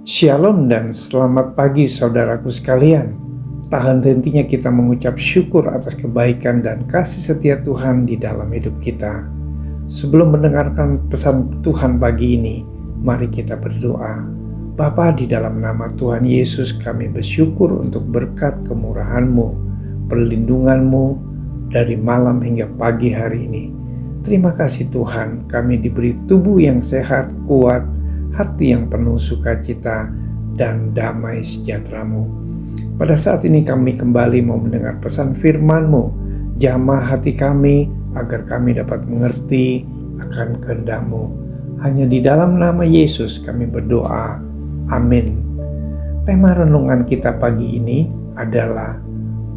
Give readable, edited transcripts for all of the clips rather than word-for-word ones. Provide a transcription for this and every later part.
Shalom dan selamat pagi saudaraku sekalian. Tak henti-hentinya kita mengucap syukur atas kebaikan dan kasih setia Tuhan di dalam hidup kita. Sebelum mendengarkan pesan Tuhan pagi ini, mari kita berdoa. Bapa, di dalam nama Tuhan Yesus kami bersyukur untuk berkat kemurahan-Mu, perlindungan-Mu dari malam hingga pagi hari ini. Terima kasih Tuhan, kami diberi tubuh yang sehat, kuat, hati yang penuh sukacita dan damai sejahtera-Mu. Pada saat ini kami kembali mau mendengar pesan firman-Mu. Jamah hati kami agar kami dapat mengerti akan kehendak-Mu. Hanya di dalam nama Yesus kami berdoa. Amin. Tema renungan kita pagi ini adalah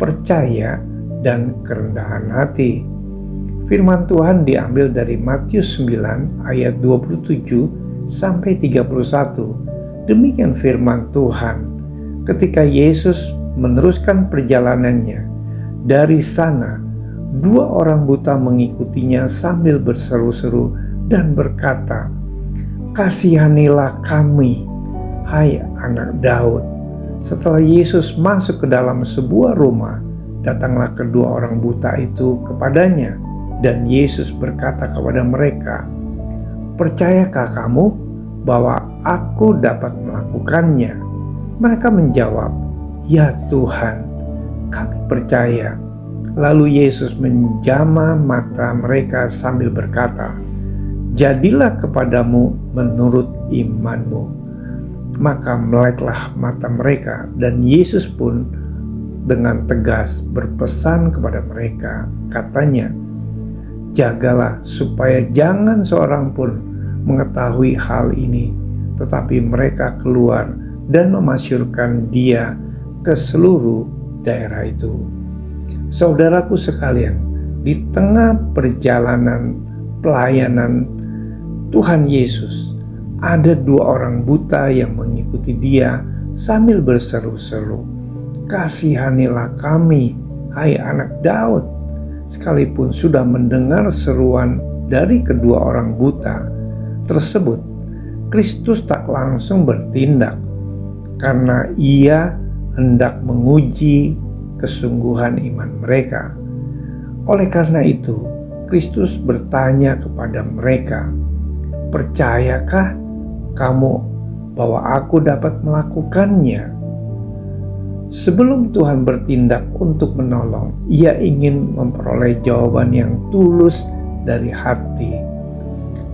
percaya dan kerendahan hati. Firman Tuhan diambil dari Matius 9 ayat 27 sampai 31. Demikian firman Tuhan. Ketika Yesus meneruskan perjalanannya, dari sana 2 orang buta mengikutinya sambil berseru-seru dan berkata, "Kasihanilah kami, hai anak Daud." Setelah Yesus masuk ke dalam sebuah rumah, datanglah kedua orang buta itu kepadanya, dan Yesus berkata kepada mereka, "Percayakah kamu bahwa aku dapat melakukannya?" Mereka menjawab, "Ya Tuhan, kami percaya." Lalu Yesus menjamah mata mereka sambil berkata, "Jadilah kepadamu menurut imanmu." Maka meleklah mata mereka, dan Yesus pun dengan tegas berpesan kepada mereka, katanya, "Jagalah supaya jangan seorang pun mengetahui hal ini." Tetapi mereka keluar dan memasyurkan dia ke seluruh daerah itu. Saudaraku sekalian, di tengah perjalanan pelayanan Tuhan Yesus, ada 2 orang buta yang mengikuti dia sambil berseru-seru, "Kasihanilah kami, hai anak Daud." Sekalipun sudah mendengar seruan dari kedua orang buta tersebut, Kristus tak langsung bertindak karena ia hendak menguji kesungguhan iman mereka. Oleh karena itu, Kristus bertanya kepada mereka, "Percayakah kamu bahwa aku dapat melakukannya?" Sebelum Tuhan bertindak untuk menolong, ia ingin memperoleh jawaban yang tulus dari hati.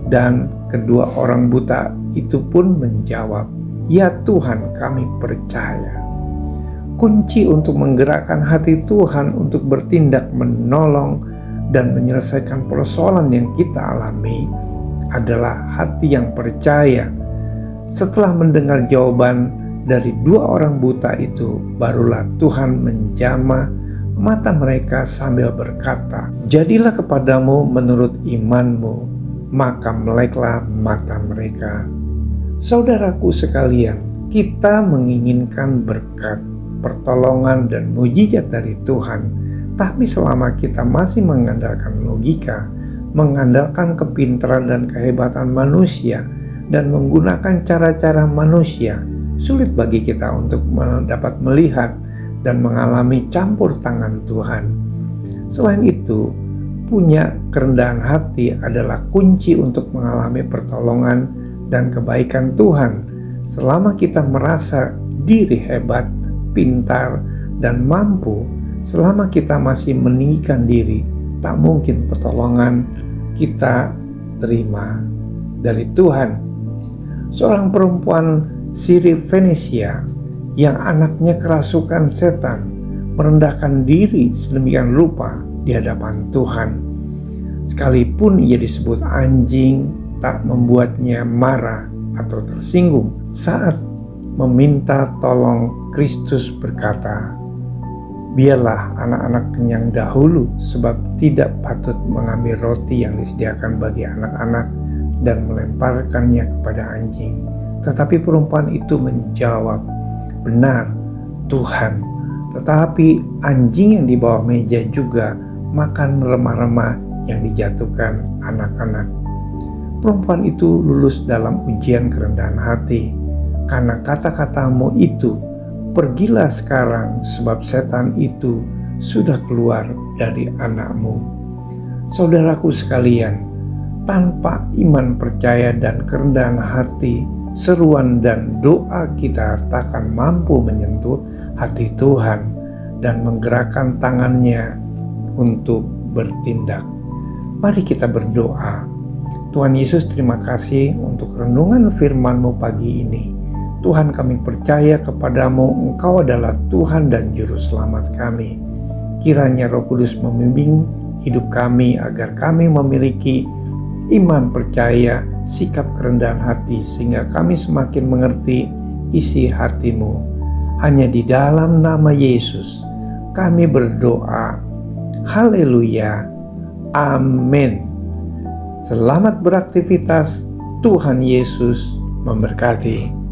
Dan kedua orang buta itu pun menjawab, "Ya Tuhan, kami percaya." Kunci untuk menggerakkan hati Tuhan untuk bertindak menolong dan menyelesaikan persoalan yang kita alami adalah hati yang percaya. Setelah mendengar jawaban dari 2 orang buta itu, barulah Tuhan menjamah mata mereka sambil berkata, "Jadilah kepadamu menurut imanmu." Maka meleklah mata mereka. Saudaraku sekalian, kita menginginkan berkat, pertolongan dan mujizat dari Tuhan. Tapi selama kita masih mengandalkan logika, mengandalkan kepintaran dan kehebatan manusia, dan menggunakan cara-cara manusia, sulit bagi kita untuk dapat melihat dan mengalami campur tangan Tuhan. Selain itu, punya kerendahan hati adalah kunci untuk mengalami pertolongan dan kebaikan Tuhan. Selama kita merasa diri hebat, pintar, dan mampu, selama kita masih meninggikan diri, tak mungkin pertolongan kita terima dari Tuhan. Seorang perempuan Siri Fenisia yang anaknya kerasukan setan merendahkan diri sedemikian rupa di hadapan Tuhan. Sekalipun ia disebut anjing, tak membuatnya marah atau tersinggung. Saat meminta tolong, Kristus berkata, "Biarlah anak-anak kenyang dahulu, sebab tidak patut mengambil roti yang disediakan bagi anak-anak dan melemparkannya kepada anjing." Tetapi perempuan itu menjawab, "Benar, Tuhan, tetapi anjing yang di bawah meja juga makan remah-remah yang dijatuhkan anak-anak." Perempuan itu lulus dalam ujian kerendahan hati. karena kata-katamu itu, pergilah sekarang sebab setan itu sudah keluar dari anakmu. Saudaraku sekalian, tanpa iman percaya dan kerendahan hati, seruan dan doa kita takkan mampu menyentuh hati Tuhan dan menggerakkan tangannya untuk bertindak. Mari kita berdoa. Tuhan Yesus, terima kasih untuk renungan firman-Mu pagi ini. Tuhan, kami percaya kepadamu, Engkau adalah Tuhan dan Juru Selamat kami. Kiranya Roh Kudus membimbing hidup kami agar kami memiliki iman percaya, sikap kerendahan hati, sehingga kami semakin mengerti isi hati-Mu. Hanya di dalam nama Yesus kami berdoa. Haleluya. Amin. Selamat beraktivitas. Tuhan Yesus memberkati.